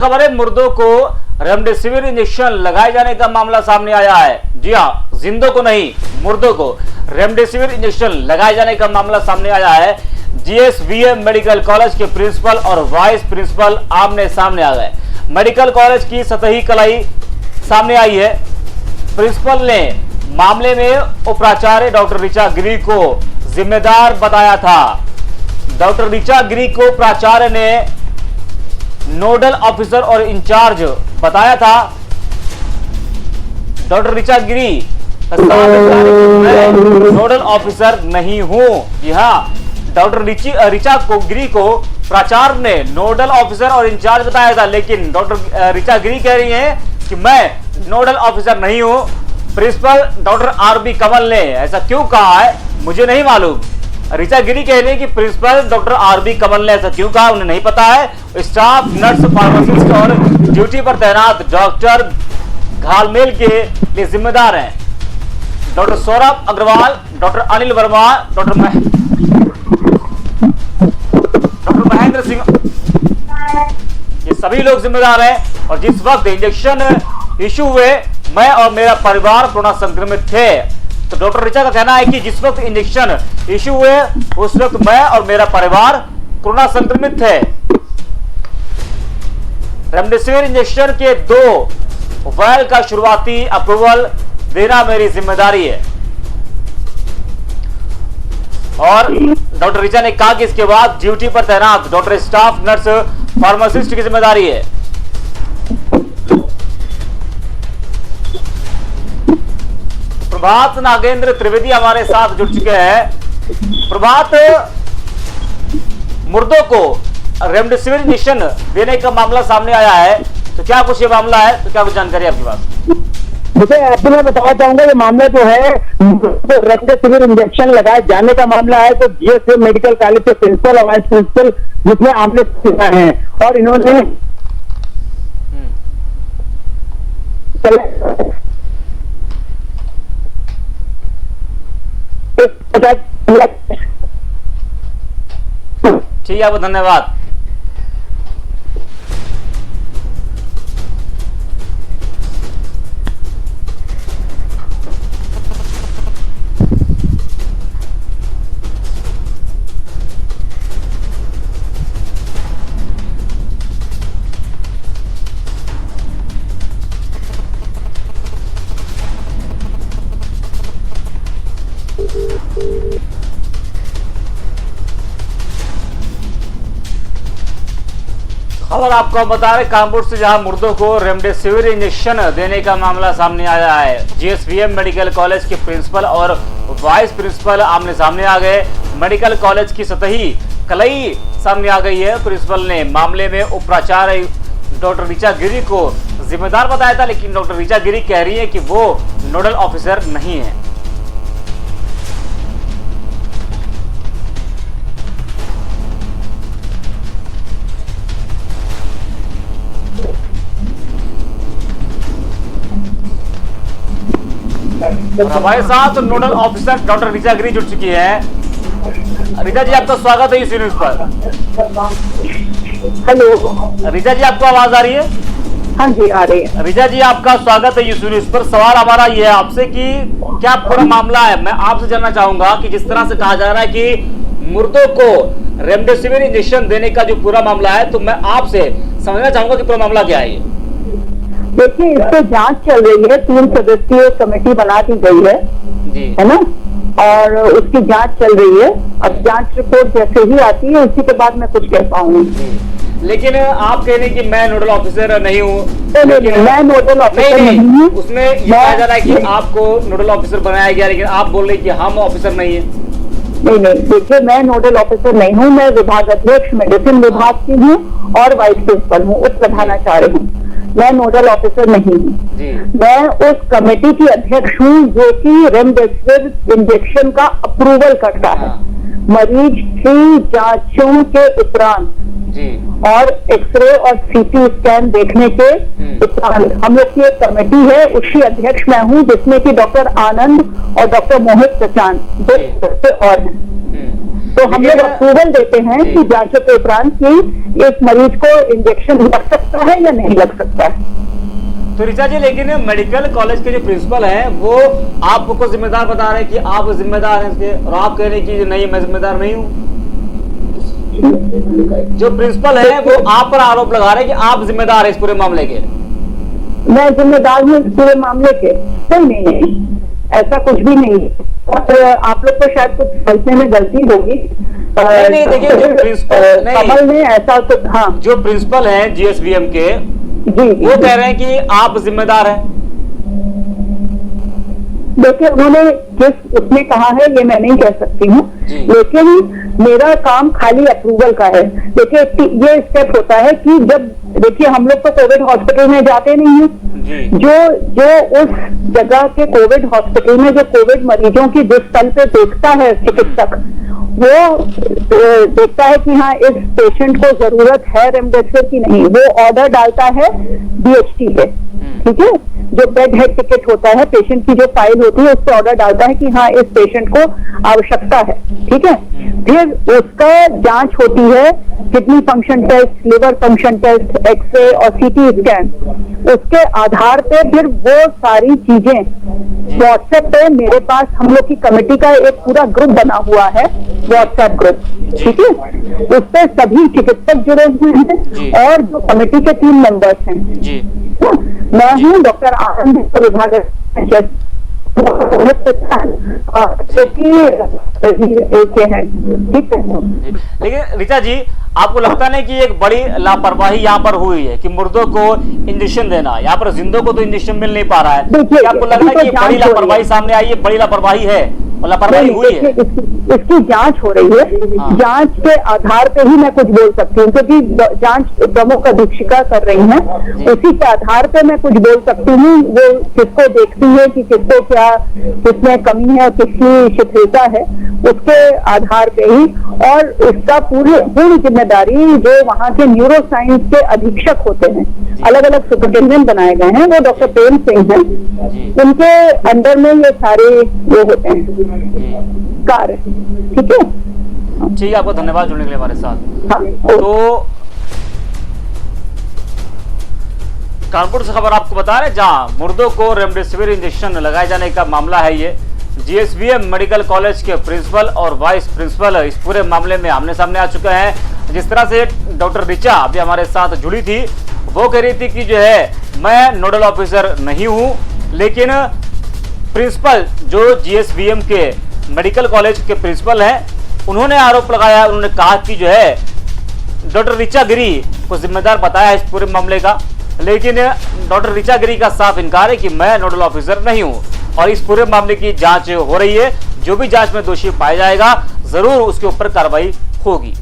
खबर है, मुर्दों को रेमडेसिविर इंजेक्शन लगाए जाने का मामला सामने आया है। जी हाँ, जिंदों को नहीं, मुर्दों को रेमडेसिविर इंजेक्शन लगाए जाने का मामला सामने आया है। जीएसवीएम मेडिकल कॉलेज के प्रिंसिपल और वाइस प्रिंसिपल आमने सामने आ गए। मेडिकल कॉलेज की सतही कलही सामने आई है। प्रिंसिपल ने मामले में उपराचार्य डॉक्टर ऋचा गिरी को जिम्मेदार बताया था। डॉक्टर ऋचा गिरी को प्राचार्य ने नोडल ऑफिसर और इंचार्ज बताया था। डॉक्टर ऋचा गिरी मैं नोडल ऑफिसर नहीं हूं। जी हाँ, डॉक्टर ऋचा गिरी को प्राचार्य ने नोडल ऑफिसर और इंचार्ज बताया था, लेकिन डॉक्टर ऋचा गिरी कह रही हैं कि मैं नोडल ऑफिसर नहीं हूं। प्रिंसिपल डॉक्टर आरबी कमल ने ऐसा क्यों कहा है मुझे नहीं मालूम। ऋचा गिरी कह रही है कि प्रिंसिपल डॉक्टर आरबी कमल ने ऐसा क्यों कहा उन्हें नहीं पता है। स्टाफ नर्स, फार्मासिस्ट और ड्यूटी पर तैनात डॉक्टर घालमेल के लिए जिम्मेदार हैं। Doctor Saurabh Agarwal, doctor Anil Verma, doctor Mahendra Singh, ये सभी लोग जिम्मेदार हैं। और जिस वक्त इंजेक्शन इश्यू हुए मैं और मेरा परिवार कोरोना संक्रमित थे। तो डॉक्टर ऋचा का कहना है कि जिस वक्त इंजेक्शन इश्यू हुए उस वक्त मैं और मेरा परिवार कोरोना संक्रमित थे। रेमडेसिविर इंजेक्शन के 2 वायल का शुरुआती अप्रूवल देना मेरी जिम्मेदारी है। और डॉक्टर ऋचा ने कहा कि इसके बाद ड्यूटी पर तैनात डॉक्टर, स्टाफ नर्स, फार्मासिस्ट की जिम्मेदारी है। प्रभात नागेंद्र त्रिवेदी हमारे साथ जुड़ चुके हैं। प्रभात, मुर्दों को रेमडेसिविर इंजेक्शन देने का मामला सामने आया है, तो क्या कुछ ये मामला है, तो क्या कुछ जानकारी आपके पास? मुझे आपको मैं बताना चाहूंगा ये मामला जो है तो रेमडेसिविर इंजेक्शन लगाए जाने का मामला है। तो जीएसवीएम मेडिकल कॉलेज के प्रिंसिपल और वाइस प्रिंसिपल जिसमें आमने हैं और इन्होंने ठीक है, धन्यवाद। खबर आपको हम बता रहे कानपुर से, जहां मुर्दों को रेमडेसिविर इंजेक्शन देने का मामला सामने आया है। जीएसवीएम मेडिकल कॉलेज के प्रिंसिपल और वाइस प्रिंसिपल आमने सामने आ गए। मेडिकल कॉलेज की सतही कलही सामने आ गई है। प्रिंसिपल ने मामले में उपराचार्य डॉक्टर ऋचा गिरी को जिम्मेदार बताया था, लेकिन डॉक्टर ऋचा गिरी कह रही है कि वो नोडल ऑफिसर नहीं है। हमारे साथ नोडल ऑफिसर डॉक्टर ऋचा गिरी जुड़ चुकी है। ऋचा जी, आपका स्वागत है इस न्यूज पर। हेलो ऋचा जी, आपको आवाज आ रही है? हाँ जी, आ रही है। ऋचा जी, आपका स्वागत है यूसू न्यूज पर। सवाल हमारा ये है आपसे कि क्या पूरा मामला है, मैं आपसे जानना चाहूंगा कि जिस तरह से कहा जा रहा है कि मुर्दों को रेमडेसिविर इंजेक्शन देने का जो पूरा मामला है, तो मैं आपसे समझना चाहूंगा कि पूरा मामला क्या है। देखिए, इस पे जांच चल रही है। 3 सदस्यीय कमेटी बना दी गई है जी, है ना, और उसकी जांच चल रही है। अब जांच रिपोर्ट जैसे ही आती है उसी के बाद मैं कुछ कह पाऊंगी। लेकिन आप कह रहे हैं कि मैं नोडल ऑफिसर नहीं हूँ। मैं नोडल ऑफिसर नहीं हूँ। उसमें ये कहा जा रहा है कि आपको नोडल ऑफिसर बनाया गया, लेकिन आप बोल रहे हैं कि हम ऑफिसर नहीं है। नहीं, देखिए, मैं नोडल ऑफिसर नहीं हूँ। मैं विभाग अध्यक्ष मेडिसिन विभाग की हूँ और वाइस प्रिंसिपल हूँ, उप प्रधानाचार्य हूँ। मैं नोडल ऑफिसर नहीं हूँ। मैं उस कमेटी की अध्यक्ष हूँ जो कि रेमडेसिविर इंजेक्शन का अप्रूवल करता है मरीज की जांचों के उपरांत और एक्सरे और सीटी स्कैन देखने के उपरांत। हम लोग की एक कमेटी है, उसकी अध्यक्ष मैं हूँ, जिसमें कि डॉक्टर आनंद और डॉक्टर मोहित सचान 2 और हैं। तो हम लोग अप्रूवल देते हैं कि जांचों के उपरांत कि एक मरीज को इंजेक्शन लग सकता है या नहीं लग सकता है। तो ऋचा जी, लेकिन मेडिकल कॉलेज के जो प्रिंसिपल हैं वो आपको जिम्मेदार बता रहे हैं कि आप जिम्मेदार हैं इसके, और आप कह रहे हैं कि नहीं, मैं जिम्मेदार नहीं हूँ। जो प्रिंसिपल है वो आप पर आरोप लगा रहे हैं कि आप जिम्मेदार हैं इस पूरे मामले के। मैं जिम्मेदार हूँ इस पूरे मामले के? नहीं, ऐसा कुछ भी नहीं है। और आप लोग को शायद कुछ समझने में गलती होगी। नहीं, देखिए, जो प्रिंसिपल कमल ने ऐसा तो, हाँ, जो प्रिंसिपल हैं जीएसवीएम के, जी, वो कह रहे हैं कि आप जिम्मेदार हैं। देखिए, उन्होंने जिस उसने कहा है ये मैं नहीं कह सकती हूँ, लेकिन मेरा काम खाली अप्रूवल का है। देखिए, ये स्टेप होता है कि जब, देखिए, हम लोग तो कोविड हॉस्पिटल में जाते नहीं हैं। जो उस जगह के कोविड हॉस्पिटल में जो कोविड मरीजों की जिस स्थल पे देखता है चिकित्सक, वो देखता है कि हाँ, इस पेशेंट को जरूरत है रेमडेसिविर की नहीं, वो ऑर्डर डालता है डीएचटी पे, ठीक है। जो बेड हेड टिकट होता है, पेशेंट की जो फाइल होती है, उस पर ऑर्डर डालता है कि हाँ, इस पेशेंट को आवश्यकता है, ठीक है। फिर उसका जांच होती है, kidney function test, liver function test, X-ray और सीटी स्कैन। उसके आधार पे फिर वो सारी चीजें व्हाट्सएप पे मेरे पास, हम लोग की कमेटी का एक पूरा ग्रुप बना हुआ है, व्हाट्सएप ग्रुप, ठीक है। उस पर सभी चिकित्सक जुड़े हुए हैं और जो कमेटी के 3 मेंबर्स हैं, मैं हूँ, डॉक्टर आनंद विभाग है। लेकिन ऋचा जी, आपको लगता नहीं कि एक बड़ी लापरवाही यहाँ पर हुई है कि मुर्दों को इंजेक्शन देना, यहाँ पर जिंदों को तो इंजेक्शन मिल नहीं पा रहा है? आपको लग रहा है कि बड़ी लापरवाही सामने आई है, बड़ी लापरवाही है और लापरवाही हुई है? इसकी जांच हो रही है। हाँ। जांच के आधार पे ही मैं कुछ बोल सकती हूँ, क्योंकि जांच प्रमुख अधीक्षिका कर रही हैं, उसी के आधार पे मैं कुछ बोल सकती हूँ। वो किसको देखती है कि किसको क्या, किसमें कमी है, किसकी शिथिलता है, उसके आधार पे ही। और इसका पूरी जिम्मेदारी जो वहाँ के न्यूरो साइंस के अधीक्षक होते हैं, अलग अलग सुपरिटेंडेंट बनाए गए हैं, वो डॉक्टर प्रेम सिंह हैं, उनके अंडर में ये सारे वो होते हैं कार्य, ठीक है। ठीक है, आपको धन्यवाद जुड़ने के लिए हमारे साथ। हाँ, तो कानपुर से खबर आपको बता रहे, जहां मुर्दों को रेमडेसिविर इंजेक्शन लगाए जाने का मामला है। ये जीएसवीएम मेडिकल कॉलेज के प्रिंसिपल और वाइस प्रिंसिपल इस पूरे मामले में आमने सामने आ चुके हैं। जिस तरह से डॉक्टर ऋचा अभी हमारे साथ जुड़ी थी, वो कह रही थी कि जो है, मैं नोडल ऑफिसर नहीं हूं, लेकिन प्रिंसिपल जो जीएसवीएम के मेडिकल कॉलेज के प्रिंसिपल हैं, उन्होंने आरोप लगाया, उन्होंने कहा कि जो है डॉक्टर ऋचा गिरी को जिम्मेदार बताया इस पूरे मामले का। लेकिन डॉक्टर ऋचा गिरी का साफ इनकार है कि मैं नोडल ऑफिसर नहीं हूं और इस पूरे मामले की जांच हो रही है। जो भी जांच में दोषी पाया जाएगा, जरूर उसके ऊपर कार्रवाई होगी।